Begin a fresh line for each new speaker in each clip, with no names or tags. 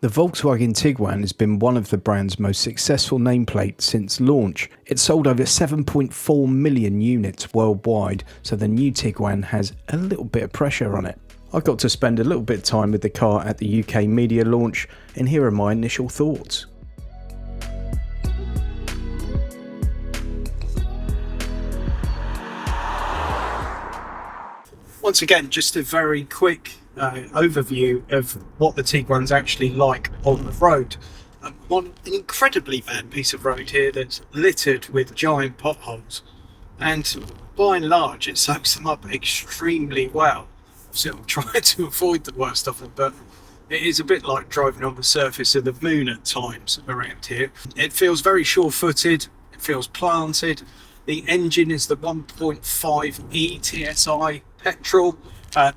The Volkswagen Tiguan has been one of the brand's most successful nameplates since launch. It sold over 7.4 million units worldwide, so the new Tiguan has a little bit of pressure on it. I got to spend a little bit of time with the car at the UK media launch, and here are my initial thoughts.
Once again, just a very quick overview of what the Tiguan's actually like on the road. On an incredibly bad piece of road here that's littered with giant potholes, and by and large it soaks them up extremely well. So I'm trying to avoid the worst of them, but it is a bit like driving on the surface of the moon at times around here. It feels very sure-footed, it feels planted. The engine is the 1.5 TSI petrol,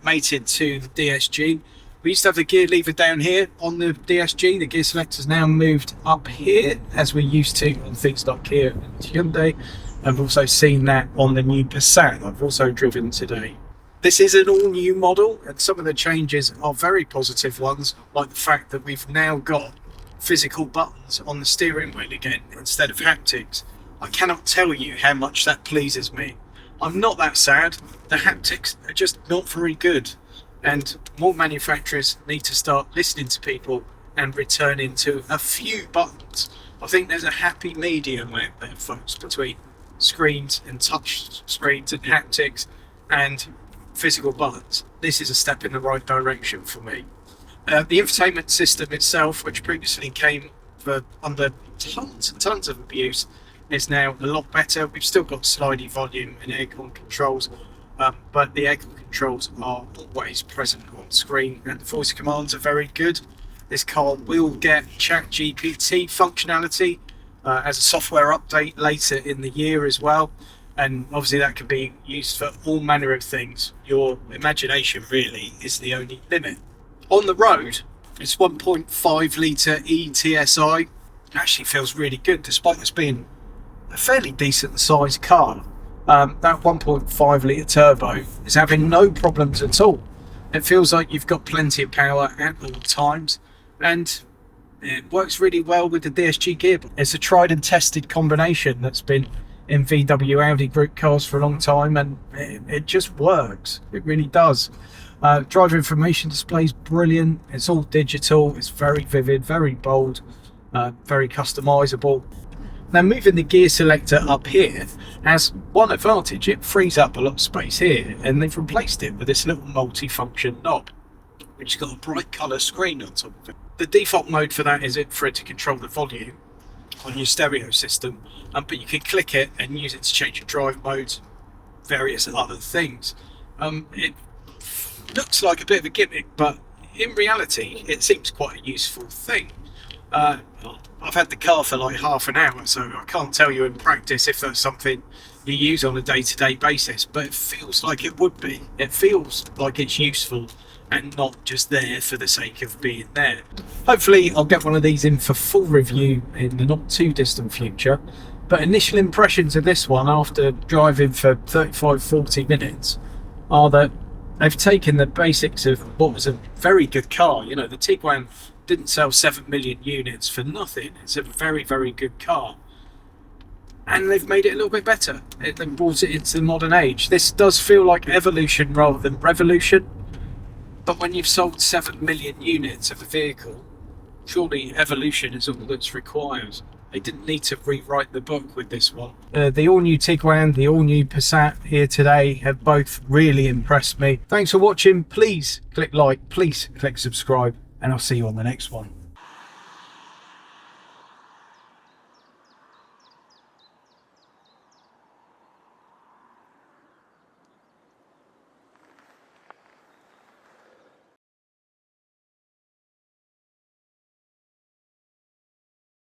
mated to the DSG. We used to have the gear lever down here on the DSG. The gear selector's now moved up here, as we used to on things like Kia and Hyundai. I've also seen that on the new Passat I've also driven today. This is an all-new model, and some of the changes are very positive ones, like the fact that we've now got physical buttons on the steering wheel again instead of haptics. I cannot tell you how much that pleases me. I'm not that sad. The haptics are just not very good, and more manufacturers need to start listening to people and returning to a few buttons. I think there's a happy medium out there, folks, between screens and touch screens and haptics and physical buttons. This is a step in the right direction for me. The infotainment system itself, which previously came under tons and tons of abuse, is now a lot better. We've still got slidey volume and aircon controls, but the aircon controls are always present on screen, and the voice commands are very good. This car will get ChatGPT functionality as a software update later in the year as well, and obviously that can be used for all manner of things. Your imagination really is the only limit. On the road, it's 1.5 litre ETSI. It actually feels really good, despite this being a fairly decent sized car. That 1.5 litre turbo is having no problems at all. It feels like you've got plenty of power at all times, and it works really well with the DSG gearbox. It's a tried and tested combination that's been in VW Audi group cars for a long time, and it just works. It really does. Driver information display is brilliant. It's all digital, it's very vivid, very bold, very customizable. Now, moving the gear selector up here has one advantage: it frees up a lot of space here, and they've replaced it with this little multi-function knob which has got a bright colour screen on top of it. The default mode for that is for it to control the volume on your stereo system, but you can click it and use it to change your drive modes, various other things. It looks like a bit of a gimmick, but in reality it seems quite a useful thing. I've had the car for like half an hour, so I can't tell you in practice if that's something you use on a day-to-day basis, but it feels like it would be. It feels like it's useful and not just there for the sake of being there. Hopefully I'll get one of these in for full review in the not too distant future, but initial impressions of this one after driving for 35-40 minutes are that they've taken the basics of what was a very good car. You know, the Tiguan didn't sell 7 million units for nothing. It's a very, very good car, and they've made it a little bit better. They've brought it into the modern age. This does feel like evolution rather than revolution, but when you've sold 7 million units of a vehicle, surely evolution is all that's required. They didn't need to rewrite the book with this one. The all-new Tiguan, the all-new Passat here today have both really impressed me. Thanks for watching. Please click like, please click subscribe, and I'll see you on the next one.